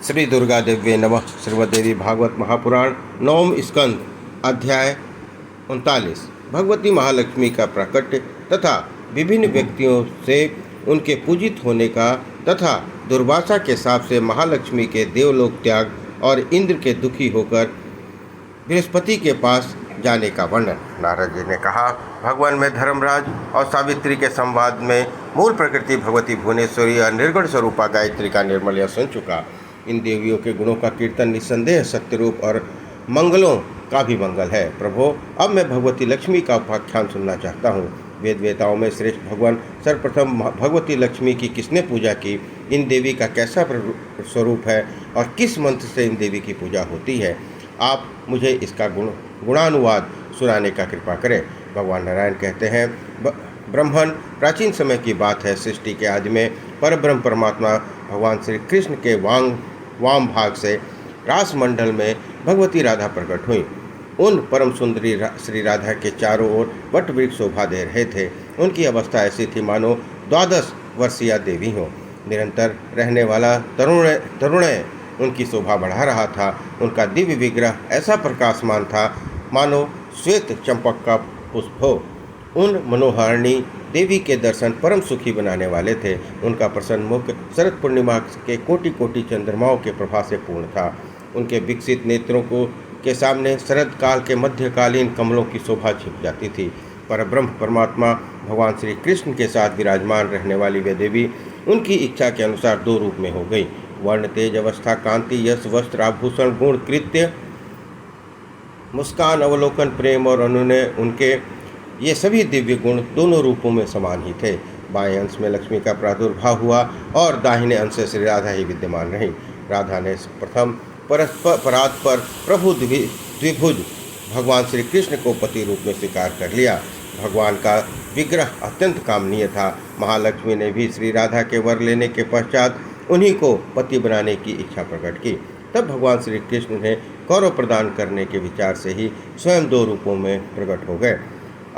श्री दुर्गा देव्ये नमः। श्रीमद्देवी भागवत महापुराण नवम स्कंद अध्याय 39। भगवती महालक्ष्मी का प्राकट्य तथा विभिन्न व्यक्तियों से उनके पूजित होने का तथा दुर्वासा के शाप से महालक्ष्मी के देवलोक त्याग और इंद्र के दुखी होकर बृहस्पति के पास जाने का वर्णन। नारद जी ने कहा, भगवान में धर्मराज और सावित्री के संवाद में मूल प्रकृति भगवती भुवनेश्वरी और निर्गुण स्वरूपा गायत्री का निर्मल यश सुन चुका। इन देवियों के गुणों का कीर्तन निस्संदेह सत्यरूप और मंगलों का भी मंगल है। प्रभो, अब मैं भगवती लक्ष्मी का उपाख्यान सुनना चाहता हूँ। वेद वेताओं में श्रेष्ठ भगवान सर्वप्रथम भगवती लक्ष्मी की किसने पूजा की, इन देवी का कैसा स्वरूप है और किस मंत्र से इन देवी की पूजा होती है, आप मुझे इसका गुणानुवाद सुनाने का कृपा करें। भगवान नारायण कहते हैं, ब्रह्मण प्राचीन समय की बात है। सृष्टि के आदि में परब्रह्म परमात्मा भगवान श्री कृष्ण के वाम भाग से रासमंडल में भगवती राधा प्रकट हुई। उन परम सुंदरी श्री राधा के चारों ओर वट वृक्ष शोभा दे रहे थे। उनकी अवस्था ऐसी थी मानो 12 वर्षीय देवी हो। निरंतर रहने वाला तरुणय उनकी शोभा बढ़ा रहा था। उनका दिव्य विग्रह ऐसा प्रकाशमान था मानो श्वेत चंपक का पुष्प हो। उन मनोहारिणी देवी के दर्शन परम सुखी बनाने वाले थे। उनका प्रसन्न मुख शरद पूर्णिमा के कोटि कोटि चंद्रमाओं के प्रभा से पूर्ण था। उनके विकसित नेत्रों के सामने शरद काल के मध्यकालीन कमलों की शोभा छिप जाती थी। परब्रह्म परमात्मा भगवान श्री कृष्ण के साथ विराजमान रहने वाली वे देवी उनकी इच्छा के अनुसार 2 रूप में हो गई। वर्ण, तेज, अवस्था, कांति, यश, वस्त्र, आभूषण, गुण, कृत्य, मुस्कान, अवलोकन, प्रेम और अनुनय, उनके ये सभी दिव्य गुण दोनों रूपों में समान ही थे। बाएं अंश में लक्ष्मी का प्रादुर्भाव हुआ और दाहिने अंश से श्री राधा ही विद्यमान रही। राधा ने प्रथम परात पर प्रभु द्विभुज भगवान श्री कृष्ण को पति रूप में स्वीकार कर लिया। भगवान का विग्रह अत्यंत कामनीय था। महालक्ष्मी ने भी श्री राधा के वर लेने के पश्चात उन्हीं को पति बनाने की इच्छा प्रकट की। तब भगवान श्री कृष्ण ने गौरव प्रदान करने के विचार से ही स्वयं 2 रूपों में प्रकट हो गए।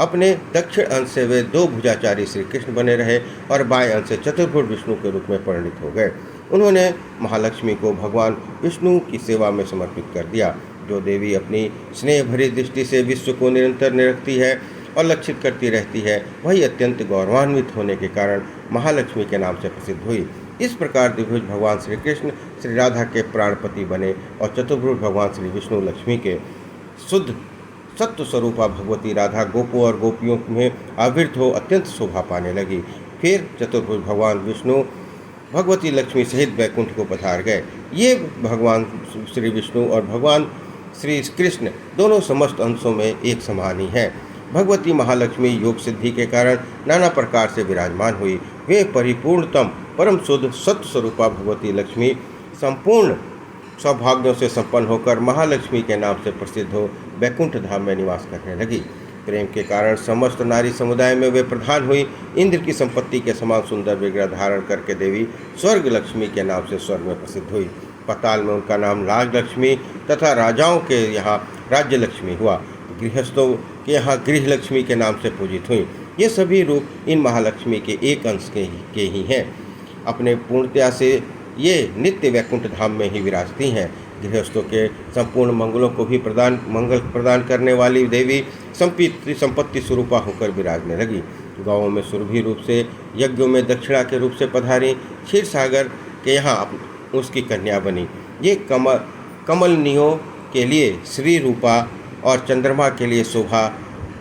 अपने दक्षिण अंश से वे 2 भुजाचारी श्री कृष्ण बने रहे और बाएं अंश से चतुर्भुज विष्णु के रूप में परिणित हो गए। उन्होंने महालक्ष्मी को भगवान विष्णु की सेवा में समर्पित कर दिया। जो देवी अपनी स्नेह भरी दृष्टि से विश्व को निरंतर निरखती है और लक्षित करती रहती है, वही अत्यंत गौरवान्वित होने के कारण महालक्ष्मी के नाम से प्रसिद्ध हुई। इस प्रकार द्विभुज भगवान श्री कृष्ण श्री राधा के प्राणपति बने और चतुर्भुज भगवान श्री विष्णु लक्ष्मी के शुद्ध सत्व स्वरूपा भगवती राधा गोपों और गोपियों में आवृत हो अत्यंत शोभा पाने लगी। फिर चतुर्भुज भगवान विष्णु भगवती लक्ष्मी सहित वैकुंठ को पधार गए। ये भगवान श्री विष्णु और भगवान श्री कृष्ण दोनों समस्त अंशों में एक समान ही हैं। भगवती महालक्ष्मी योग सिद्धि के कारण नाना प्रकार से विराजमान हुई। वे परिपूर्णतम परम शुद्ध सत्य स्वरूपा भगवती लक्ष्मी संपूर्ण सौभाग्यों से संपन्न होकर महालक्ष्मी के नाम से प्रसिद्ध हो वैकुंठ धाम में निवास करने लगी। प्रेम के कारण समस्त नारी समुदाय में वे प्रधान हुई। इंद्र की संपत्ति के समान सुंदर विग्रह धारण करके देवी स्वर्ग लक्ष्मी के नाम से स्वर्ग में प्रसिद्ध हुई। पाताल में उनका नाम राज लक्ष्मी तथा राजाओं के यहाँ राज्य लक्ष्मी हुआ। गृहस्थों के यहाँ गृह लक्ष्मी के नाम से पूजित हुई। ये सभी रूप इन महालक्ष्मी के एक अंश के ही हैं। अपने पूर्णतया से ये नित्य वैकुंठ धाम में ही विराजती हैं। गृहस्थों के संपूर्ण मंगलों को भी मंगल प्रदान करने वाली देवी संपत्ति स्वरूपा होकर विराजने लगी। गाँवों में सुरभि रूप से, यज्ञों में दक्षिणा के रूप से पधारी, क्षीर सागर के यहाँ उसकी कन्या बनी। ये कमलनियों के लिए श्री रूपा और चंद्रमा के लिए शोभा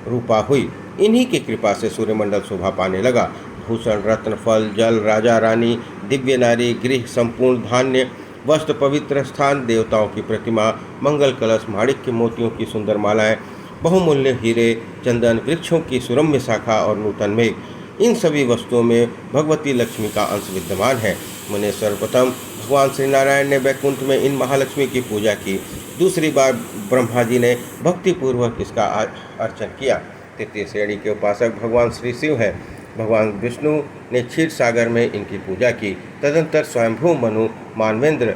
रूपा हुई। इन्हीं की कृपा से सूर्यमंडल शोभा पाने लगा। भूषण, रत्न, फल, जल, राजा रानी, दिव्य नारी, गृह, संपूर्ण धान्य, वस्त्र, पवित्र स्थान, देवताओं की प्रतिमा, मंगल कलश, माणिक्य मोतियों की सुंदर मालाएं, बहुमूल्य हीरे, चंदन, वृक्षों की सुरम्य शाखा और नूतन मेघ, इन सभी वस्तुओं में भगवती लक्ष्मी का अंश विद्यमान है। मुने सर्वप्रथम भगवान श्री नारायण ने वैकुंठ में इन महालक्ष्मी की पूजा की। दूसरी बार ब्रह्मा जी ने भक्तिपूर्वक इसका अर्चन किया। तृतीय श्रेणी के उपासक भगवान श्री शिव हैं। भगवान विष्णु ने क्षीर सागर में इनकी पूजा की। तदंतर स्वयंभू मनु, मानवेंद्र,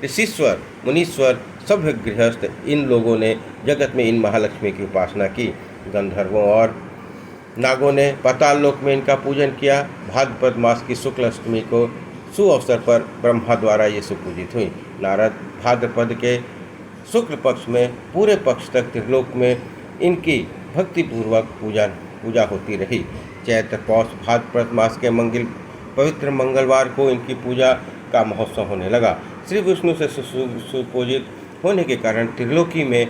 ऋषीश्वर, मुनीश्वर, सभ्य गृहस्थ इन लोगों ने जगत में इन महालक्ष्मी की उपासना की। गंधर्वों और नागों ने पाताल लोक में इनका पूजन किया। भाद्रपद मास की शुक्ल अष्टमी को शुभ अवसर पर ब्रह्मा द्वारा ये सुपूजित हुई। नारद भाद्रपद के शुक्ल पक्ष में पूरे पक्ष तक त्रिलोक में इनकी भक्तिपूर्वक पूजा होती रही। चैत्र पौष भाद्रपद मास के पवित्र मंगलवार को इनकी पूजा का महोत्सव होने लगा। श्री विष्णु से सुपूजित होने के कारण त्रिलोकी में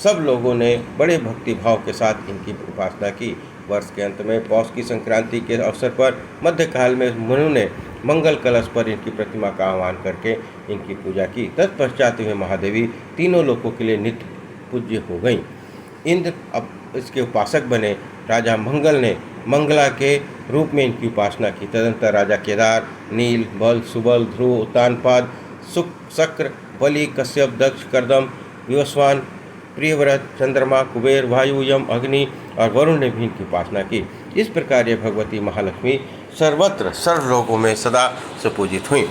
सब लोगों ने बड़े भक्तिभाव के साथ इनकी उपासना की। वर्ष के अंत में पौष की संक्रांति के अवसर पर मध्यकाल में मुनियों ने मंगल कलश पर इनकी प्रतिमा का आह्वान करके इनकी पूजा की। तत्पश्चात वे महादेवी तीनों लोकों के लिए नित्य पूज्य हो गईं। इंद्र अब इसके उपासक बने। राजा मंगल ने मंगला के रूप में इनकी उपासना की। तदंतर राजा केदार, नील, बल, सुबल, ध्रुव, उत्तानपाद, शक्र, बलि, कश्यप, दक्ष, कर्दम, विवस्वान, प्रियव्रत, चंद्रमा, कुबेर, वायु, यम, अग्नि और वरुण ने भी इनकी उपासना की। इस प्रकार ये भगवती महालक्ष्मी सर्वत्र सर्व लोगों में सदा सुपूजित हुई।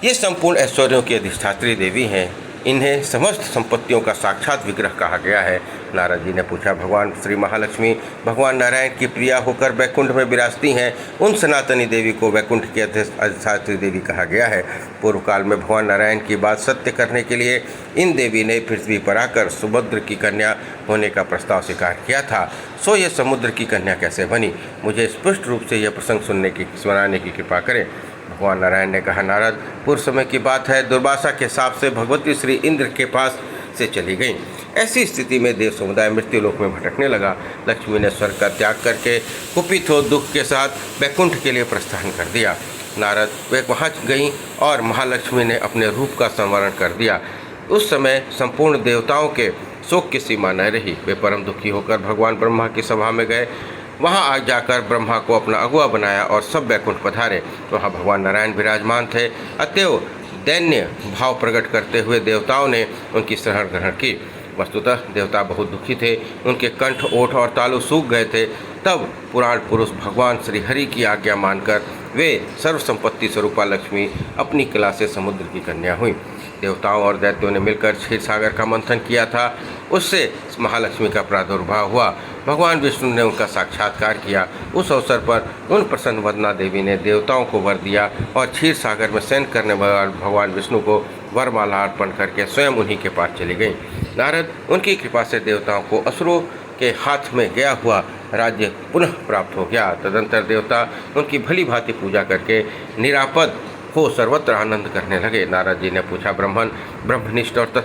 ये संपूर्ण ऐश्वर्यों की अधिष्ठात्री देवी हैं। इन्हें समस्त संपत्तियों का साक्षात विग्रह कहा गया है। नारद जी ने पूछा, भगवान श्री महालक्ष्मी भगवान नारायण की प्रिया होकर वैकुंठ में विराजती हैं। उन सनातनी देवी को वैकुंठ की अधिष्ठात्री देवी कहा गया है। पूर्व काल में भगवान नारायण की बात सत्य करने के लिए इन देवी ने पृथ्वी पर आकर सुभद्र की कन्या होने का प्रस्ताव स्वीकार किया था। सो ये समुद्र की कन्या कैसे बनी? मुझे स्पष्ट रूप से यह प्रसंग सुनाने की कृपा करें। भगवान नारायण ने कहा, नारद, पूर्व समय की बात है, दुर्वासा के शाप से भगवती श्री इंद्र के पास से चली गईं। ऐसी स्थिति में देव समुदाय मृत्यु लोक में भटकने लगा। लक्ष्मी ने स्वर्ग का त्याग करके कुपित हो दुख के साथ वैकुंठ के लिए प्रस्थान कर दिया। नारद वे वहाँ गईं और महालक्ष्मी ने अपने रूप का संवरण कर दिया। उस समय संपूर्ण देवताओं के शोक की सीमा न रही। वे परम दुखी होकर भगवान ब्रह्मा की सभा में गए। वहाँ आ जाकर ब्रह्मा को अपना अगुआ बनाया और सब वैकुंठ पधारे। वहाँ भगवान नारायण विराजमान थे। अतएव दैन्य भाव प्रकट करते हुए देवताओं ने उनकी शरण ग्रहण की। वस्तुतः देवता बहुत दुखी थे। उनके कंठ, ओठ और तालु सूख गए थे। तब पुराण पुरुष भगवान श्री हरि की आज्ञा मानकर वे सर्व संपत्ति स्वरूपा लक्ष्मी अपनी कला से समुद्र की कन्या हुई। देवताओं और दैत्यों ने मिलकर क्षीर सागर का मंथन किया था। उससे महालक्ष्मी का प्रादुर्भाव हुआ। भगवान विष्णु ने उनका साक्षात्कार किया। उस अवसर पर उन प्रसन्न वदना देवी ने देवताओं को वर दिया और क्षीर सागर में शयन करने वाले भगवान विष्णु को वरमाला अर्पण करके स्वयं उन्हीं के पास चली गईं। नारद उनकी कृपा से देवताओं को असुरों के हाथ में गया हुआ राज्य पुनः प्राप्त हो गया। तदंतर देवता उनकी भली भांति पूजा करके निरापद हो सर्वत्र आनंद करने लगे। नारद जी ने पूछा, ब्रह्मनिष्ठ और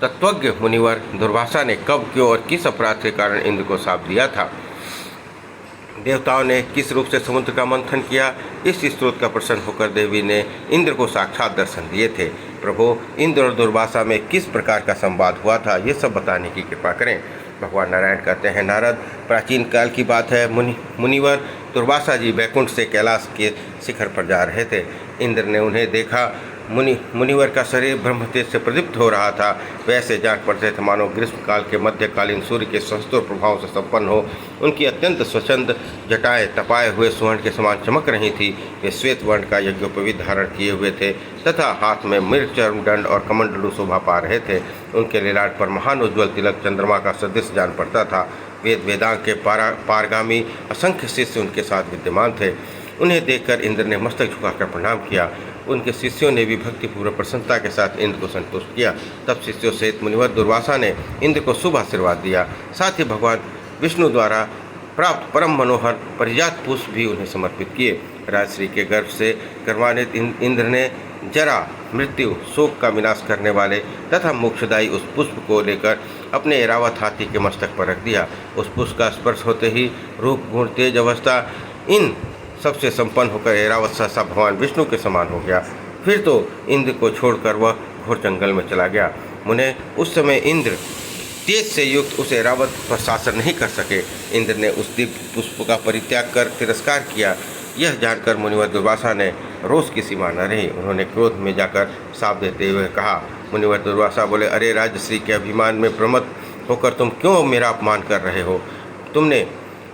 तत्वज्ञ मुनिवर दुर्वासा ने कब, क्यों और किस अपराध के कारण इंद्र को शाप दिया था? देवताओं ने किस रूप से समुद्र का मंथन किया? इस स्रोत का प्रसन्न होकर देवी ने इंद्र को साक्षात दर्शन दिए थे। प्रभु, इंद्र और दुर्वासा में किस प्रकार का संवाद हुआ था, ये सब बताने की कृपा करें। भगवान नारायण कहते हैं, नारद, प्राचीन काल की बात है। मुनिवर दुर्वासा जी वैकुंठ से कैलाश के शिखर पर जा रहे थे। इंद्र ने उन्हें देखा। मुनिवर का शरीर ब्रह्म तेज से प्रदीप्त हो रहा था। वैसे जान पड़ते थे मानो ग्रीष्म काल के मध्यकालीन सूर्य के सहस्त्र प्रभाव से संपन्न हो। उनकी अत्यंत स्वच्छंद जटाएं तपाए हुए स्वर्ण के समान चमक रही थी। वे श्वेत वर्ण का यज्ञोपवीत धारण किए हुए थे तथा हाथ में मृग चर्म दंड और कमंडलू शोभा पा रहे थे। उनके ललाट पर महान उज्ज्वल तिलक चंद्रमा का सदृश जान पड़ता था। वेदांग के पारगामी असंख्य शिष्य उनके साथ विद्यमान थे। उन्हें देखकर इंद्र ने मस्तक झुकाकर प्रणाम किया। उनके शिष्यों ने भी भक्तिपूर्वक प्रसन्नता के साथ इंद्र को संतुष्ट किया। तब शिष्यों सहित मुनिवर दुर्वासा ने इंद्र को शुभ आशीर्वाद दिया। साथ ही भगवान विष्णु द्वारा प्राप्त परम मनोहर परिजात पुष्प भी उन्हें समर्पित किए। राजश्री के गर्भ से गर्वान्वित इंद्र ने जरा, मृत्यु, शोक का विनाश करने वाले तथा मोक्षदायी उस पुष्प को लेकर अपने ऐरावत हाथी के मस्तक पर रख दिया। उस पुष्प का स्पर्श होते ही रूप, गुण, तेज, अवस्था इन सबसे संपन्न होकर ऐरावत सहसा भगवान विष्णु के समान हो गया। फिर तो इंद्र को छोड़कर वह घोर जंगल में चला गया। मुने, उस समय इंद्र तेज से युक्त उस ऐरावत पर शासन नहीं कर सके। इंद्र ने उस दिव्य पुष्प का परित्याग कर तिरस्कार किया। यह जानकर मुनिवर दुर्वासा ने रोष की सीमा न रही। उन्होंने क्रोध में जाकर शाप देते हुए कहा। मुनिवर दुर्वासा बोले, अरे राजश्री के अभिमान में प्रमत्त होकर तुम क्यों मेरा अपमान कर रहे हो?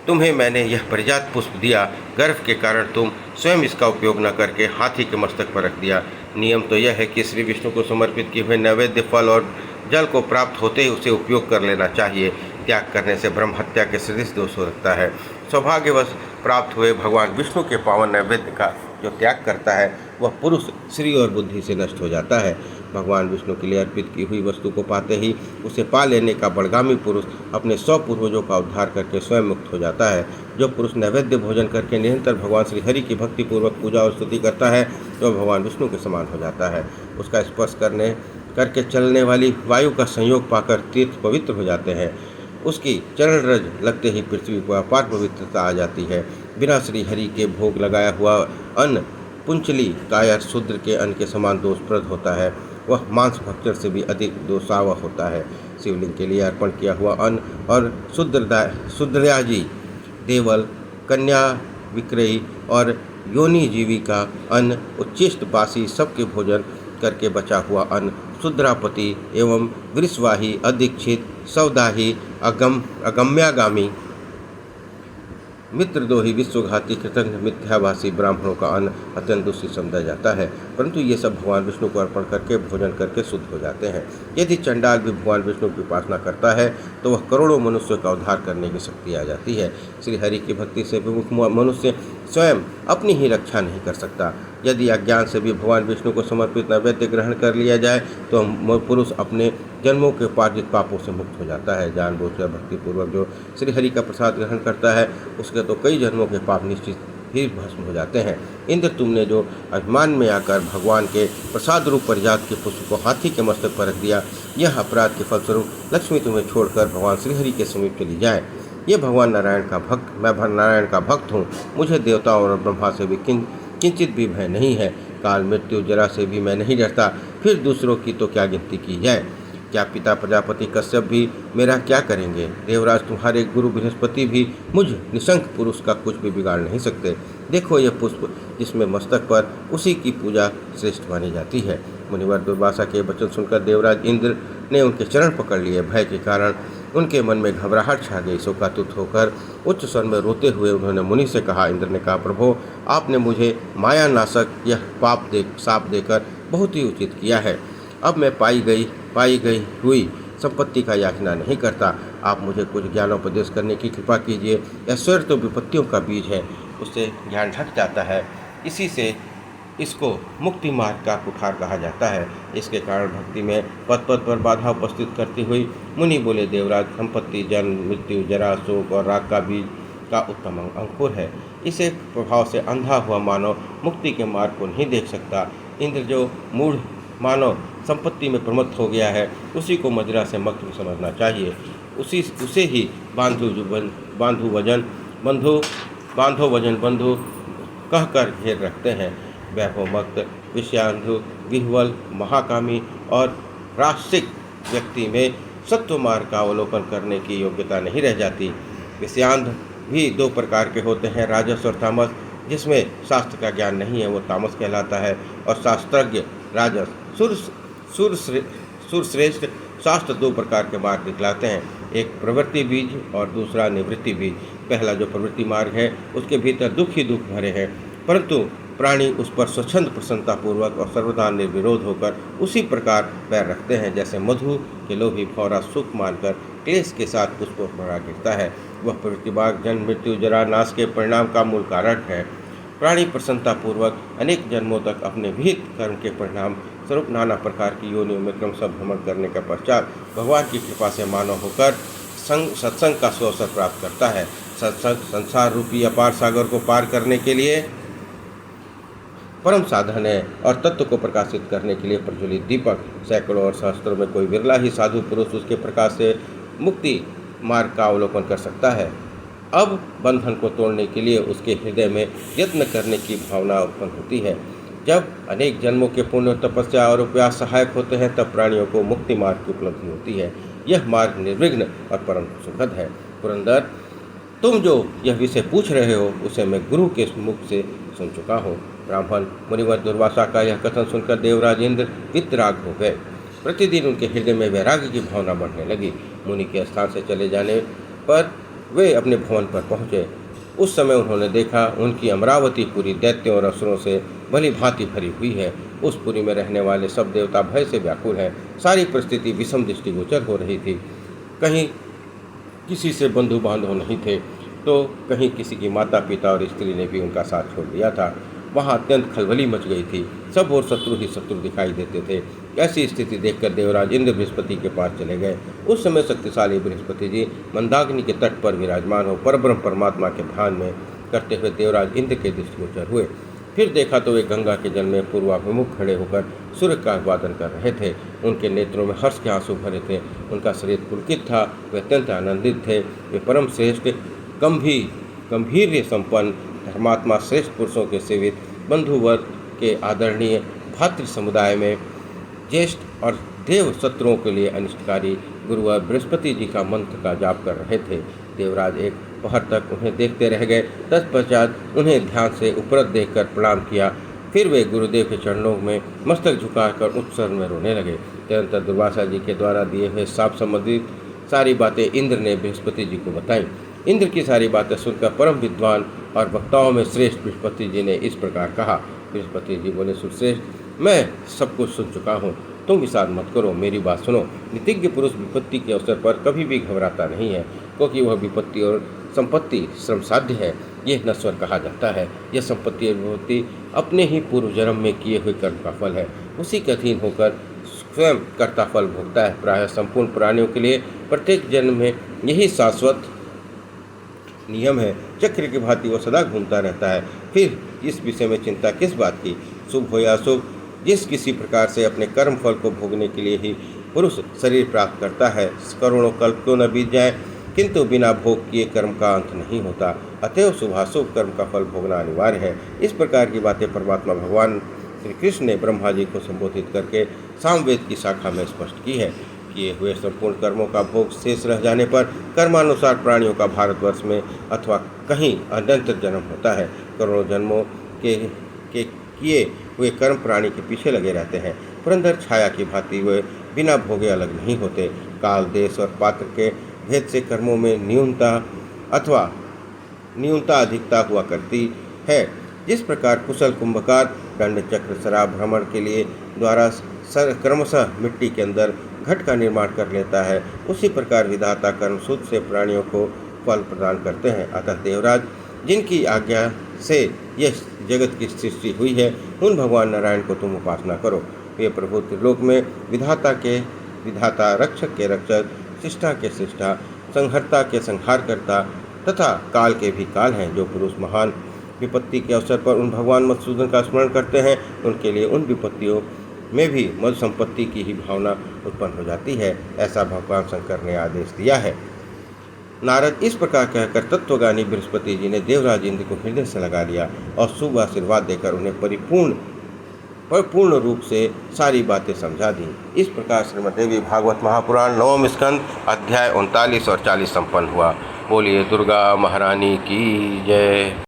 तुम्हें मैंने यह परिजात पुष्प दिया। गर्व के कारण तुम स्वयं इसका उपयोग न करके हाथी के मस्तक पर रख दिया। नियम तो यह है कि श्री विष्णु को समर्पित किए हुए नैवेद्य, फल और जल को प्राप्त होते ही उसे उपयोग कर लेना चाहिए। त्याग करने से ब्रह्म हत्या के सदृश दोष हो सकता है। सौभाग्यवश प्राप्त हुए भगवान विष्णु के पावन नैवेद्य का जो त्याग करता है वह पुरुष श्री और बुद्धि से नष्ट हो जाता है। भगवान विष्णु के लिए अर्पित की हुई वस्तु को पाते ही उसे पा लेने का बड़गामी पुरुष अपने 100 पूर्वजों का उद्धार करके स्वयं मुक्त हो जाता है। जो पुरुष नैवेद्य भोजन करके निरंतर भगवान श्री हरि की भक्तिपूर्वक पूजा और स्तुति करता है तो भगवान विष्णु के समान हो जाता है। उसका स्पर्श करके चलने वाली वायु का संयोग पाकर तीर्थ पवित्र हो जाते हैं। उसकी चरण रज लगते ही पृथ्वी को अपार पवित्रता आ जाती है। बिना श्री हरि के भोग लगाया हुआ अन्न पुंचली काया शूद्र के अन्न के समान दोषप्रद होता है। वह मांस भक्षण से भी अधिक दोषावह होता है। शिवलिंग के लिए अर्पण किया हुआ अन्न और शूद्रयाजी, देवल, कन्या विक्रयी और योनि जीवी का अन्न, उच्चिष्ट बासी सबके भोजन करके बचा हुआ अन्न, शूद्रापति एवं वृषवाही, अदीक्षित, सवदाही, अगम्यागामी, मित्रद्रोही, विश्वघाती, कृतज्ञ, मिथ्याभाषी ब्राह्मणों का अन्न अत्यंत दूषित समझा जाता है, परंतु ये सब भगवान विष्णु को अर्पण करके भोजन करके शुद्ध हो जाते हैं। यदि चंडाल भी भगवान विष्णु की उपासना करता है तो वह करोड़ों मनुष्यों का उद्धार करने की शक्ति आ जाती है। श्री हरि की भक्ति से विमुख मनुष्य स्वयं अपनी ही रक्षा नहीं कर सकता। यदि अज्ञान से भी भगवान विष्णु को समर्पित नैवेद्य ग्रहण कर लिया जाए तो पुरुष अपने जन्मों के उपार्जित पापों से मुक्त हो जाता है। जानबूझकर भक्तिपूर्वक जो श्री हरि का प्रसाद ग्रहण करता है उसके तो कई जन्मों के पाप निश्चित ही भस्म हो जाते हैं। इंद्र, तुमने जो अभिमान में आकर भगवान के प्रसाद रूप परिजात के पुष्प को हाथी के मस्तक पर रख दिया, यह अपराध के फलस्वरूप लक्ष्मी तुम्हें छोड़कर भगवान श्री हरि के समीप चली जाए। ये भगवान नारायण का भक्त, मैं नारायण का भक्त हूँ। मुझे देवताओं और ब्रह्मा से भी किंचित भी भय नहीं है। काल, मृत्यु, जरा से भी मैं नहीं डरता। फिर दूसरों की तो क्या गिनती की जाए। क्या पिता प्रजापति कश्यप भी मेरा क्या करेंगे? देवराज तुम्हारे गुरु बृहस्पति भी मुझ निशंक पुरुष का कुछ भी बिगाड़ नहीं सकते। देखो यह पुष्प जिसमें मस्तक पर उसी की पूजा श्रेष्ठ मानी जाती है। मुनिवर दुर्वासा के वचन सुनकर देवराज इंद्र ने उनके चरण पकड़ लिए। भय के कारण उनके मन में घबराहट छा गई। शोकातुर होकर उच्च स्वर में रोते हुए उन्होंने मुनि से कहा। इंद्र ने कहा, प्रभो, आपने मुझे माया नाशक यह साप देकर बहुत ही उचित किया है। अब मैं पाई गई हुई संपत्ति का याचना नहीं करता। आप मुझे कुछ ज्ञानोपदेश करने की कृपा कीजिए। ऐश्वर्य तो विपत्तियों का बीज है, उससे ज्ञान ढक जाता है। इसी से इसको मुक्ति मार्ग का कुठार कहा जाता है। इसके कारण भक्ति में पद पद पर बाधा उपस्थित करती हुई मुनि बोले, देवराज, संपत्ति, जन्म, मृत्यु, जरा, शोक और राग का बीज का उत्तम अंकुर है। इसे प्रभाव से अंधा हुआ मानव मुक्ति के मार्ग को नहीं देख सकता। इंद्र, जो मूढ़ मानव संपत्ति में प्रमत्त हो गया है, उसी को मदिरा से मुक्त समझना चाहिए। उसे ही बांधो वजन बंधु कहकर घेर रखते हैं। वैभव मक्त, विषयांधु, विह्वल, महाकामी और राशिक व्यक्ति में सत्व मार्ग का अवलोकन करने की योग्यता नहीं रह जाती। विषयांध भी दो प्रकार के होते हैं, राजस और तामस। जिसमें शास्त्र का ज्ञान नहीं है वो तामस कहलाता है, और शास्त्रज्ञ राजस। सुरश्रेष्ठ शास्त्र दो प्रकार के मार्ग दिखलाते हैं, एक प्रवृत्ति बीज और दूसरा निवृत्ति बीज। पहला जो प्रवृत्ति मार्ग है उसके भीतर दुख ही दुख भरे हैं, परंतु प्राणी उस पर स्वच्छंद प्रसन्नतापूर्वक और सर्वदा निर्विरोध होकर उसी प्रकार पैर रखते हैं जैसे मधु के लोभी भौरा सुख मानकर क्लेश के साथ पुष्पों पर गिरता है। वह प्रवृत्ति मार्ग जन्म, मृत्यु, जरा, नाश के परिणाम का मूल कारण है। प्राणी प्रसन्नतापूर्वक अनेक जन्मों तक अपने विहित कर्म के परिणाम स्वरूप नाना प्रकार की योनियों में क्रमशः भ्रमण करने के पश्चात भगवान की कृपा से मानव होकर सत्संग का सुअवसर प्राप्त करता है। सत्संग संसार रूपी अपार सागर को पार करने के लिए परम साधन है और तत्व को प्रकाशित करने के लिए प्रज्वलित दीपक। सैकड़ों और सहस्त्रों में कोई विरला ही साधु पुरुष उसके प्रकाश से मुक्ति मार्ग का अवलोकन कर सकता है। अब बंधन को तोड़ने के लिए उसके हृदय में यत्न करने की भावना उत्पन्न होती है। जब अनेक जन्मों के पुण्य, तपस्या और उपयास सहायक होते हैं तब प्राणियों को मुक्ति मार्ग की उपलब्धि होती है। यह मार्ग निर्विघ्न और परम सुखद है। पुरंदर, तुम जो यह विषय पूछ रहे हो उसे मैं गुरु के मुख से सुन चुका हूँ। ब्राह्मण मुनिवर दुर्वासा का यह कथन सुनकर देवराज इंद्र वितराग हो गए। प्रतिदिन उनके हृदय में वैराग्य की भावना बढ़ने लगी। मुनि के स्थान से चले जाने पर वे अपने भवन पर पहुँचे। उस समय उन्होंने देखा उनकी अमरावती पुरी दैत्यों और असुरों से भली भांति भरी हुई है। उस पुरी में रहने वाले सब देवता भय से व्याकुल हैं। सारी परिस्थिति विषम दृष्टिगोचर हो रही थी। कहीं किसी से बंधु बांधव नहीं थे तो कहीं किसी की माता पिता और स्त्री ने भी उनका साथ छोड़ दिया था। वहाँ अत्यंत खलबली मच गई थी। सब और शत्रु ही शत्रु दिखाई देते थे। ऐसी स्थिति देखकर देवराज इंद्र बृहस्पति के पास चले गए। उस समय शक्तिशाली बृहस्पति जी मंदाकिनी के तट पर विराजमान हो परब्रह्म परमात्मा के ध्यान में करते हुए देवराज इंद्र के दृष्टिगोचर हुए। फिर देखा तो वे गंगा के जल में पूर्वाभिमुख खड़े होकर सूर्य का अभिवादन कर रहे थे। उनके नेत्रों में हर्ष के आंसू भरे थे। उनका शरीर पुलकित था। वे अत्यंत आनंदित थे। वे परम श्रेष्ठ गंभीर संपन्न धर्मात्मा श्रेष्ठ पुरुषों के सेवित बंधुवर्ग के आदरणीय भातृ समुदाय में ज्येष्ठ और देव शत्रुओं के लिए अनिष्टकारी गुरुवर बृहस्पति जी का मंत्र का जाप कर रहे थे। देवराज एक पहर तक उन्हें देखते रह गए। तत्पश्चात उन्हें ध्यान से उपरत देखकर प्रणाम किया। फिर वे गुरुदेव के चरणों में मस्तक झुकाकर उत्सव में रोने लगे। तदनंतर दुर्वासा जी के द्वारा दिए हुए साप संबंधित सारी बातें इंद्र ने बृहस्पति जी को बताई। इंद्र की सारी बातें सुनकर परम विद्वान और वक्ताओं में श्रेष्ठ बृहस्पति जी ने इस प्रकार कहा। बृहस्पति जी बोले, सुश्रेष्ठ, मैं सब कुछ सुन चुका हूँ। तुम विषाद मत करो, मेरी बात सुनो। नीतिज्ञ पुरुष विपत्ति के अवसर पर कभी भी घबराता नहीं है, क्योंकि वह विपत्ति और संपत्ति श्रम साध्य है। यह नश्वर कहा जाता है। यह संपत्ति और विपत्ति अपने ही पूर्व जन्म में किए हुए कर्म का फल है। उसी के अधीन होकर स्वयं कर्ता फल भोगता है। प्रायः संपूर्ण प्राणियों के लिए प्रत्येक जन्म में यही शाश्वत नियम है। चक्र की भांति वह सदा घूमता रहता है। फिर इस विषय में चिंता किस बात की? शुभ हो या अशुभ, जिस किसी प्रकार से अपने कर्म फल को भोगने के लिए ही पुरुष शरीर प्राप्त करता है। करोड़ों कल्प क्यों न बीत जाए, किंतु बिना भोग किए कर्म का अंत नहीं होता। अतएव शुभाशुभ कर्म का फल भोगना अनिवार्य है। इस प्रकार की बातें परमात्मा भगवान श्री कृष्ण ने ब्रह्मा जी को संबोधित करके सामवेद की शाखा में स्पष्ट की है। किए हुए संपूर्ण कर्मों का भोग शेष रह जाने पर कर्मानुसार प्राणियों का भारतवर्ष में अथवा कहीं अनंतर जन्म होता है। करोड़ों जन्मों के किए हुए कर्म प्राणी के पीछे लगे रहते हैं। पुरंदर छाया की भांति वे बिना भोगे अलग नहीं होते। काल, देश और पात्र के भेद से कर्मों में न्यूनता अधिकता हुआ करती है। जिस प्रकार कुशल कुंभकार दंड चक्र शराब भ्रमण के लिए द्वारा क्रमशः मिट्टी के अंदर घट का निर्माण कर लेता है, उसी प्रकार विधाता कर्म सूत्र से प्राणियों को फल प्रदान करते हैं। अतः देवराज, जिनकी आज्ञा से यह जगत की सृष्टि हुई है, उन भगवान नारायण को तुम उपासना करो। वे प्रभु त्रिलोक में विधाता के विधाता, रक्षक के रक्षक, शिष्टा के शिष्टा, संहर्ता के संहारकर्ता तथा काल के भी काल हैं। जो पुरुष महान विपत्ति के अवसर पर उन भगवान मधुसूदन का स्मरण करते हैं, उनके लिए उन विपत्तियों में भी मधु संपत्ति की ही भावना उत्पन्न हो जाती है। ऐसा भगवान शंकर ने आदेश दिया है। नारद इस प्रकार कहकर तत्वज्ञानी बृहस्पति जी ने देवराज इंद्र को हृदय से लगा लिया और शुभ आशीर्वाद देकर उन्हें परिपूर्ण रूप से सारी बातें समझा दी। इस प्रकार श्रीमद्देवी भागवत महापुराण 9वां स्कंद अध्याय 39 और 40 संपन्न हुआ। बोलिए दुर्गा महारानी की जय।